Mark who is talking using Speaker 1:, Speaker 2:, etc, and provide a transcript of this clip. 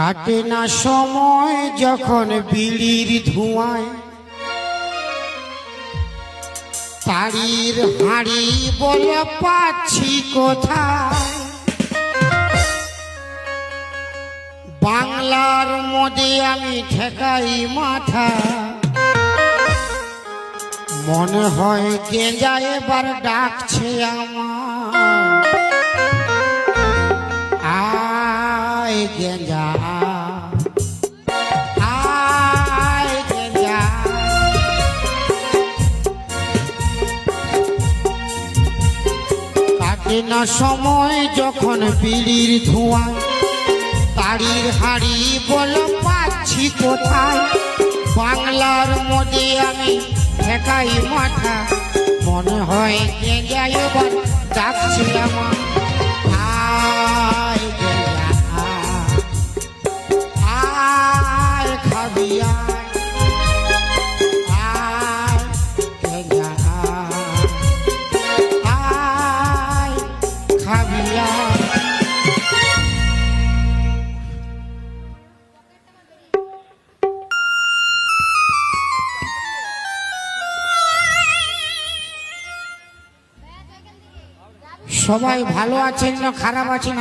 Speaker 1: কাটে না সময় যখন বিড়ির ধোঁয়ায় তারির হাঁড়ি বলে পাচ্ছি কোথায়। বাংলার মধ্যে আমি ঠেকাই মাথা, মনে হয় গেঁজা এবার ডাকছে আমার। আয় গেঁজা আয় গেঁজা, কাটে না সময় যখন বিড়ির ধোঁয়ায় তারির হাঁড়ি বলে পাচ্ছি কোথায়। বাংলার মধ্যে আমি ঠেকাই মাথা, মনে হয় গেঁজা এবার ডাকছি আমার। আয় গেঁজা আয় খাবি আয়, আয় গেঁজা আয় খাবি আয়। সবাই ভালো আছেন না খারাপ আছেন?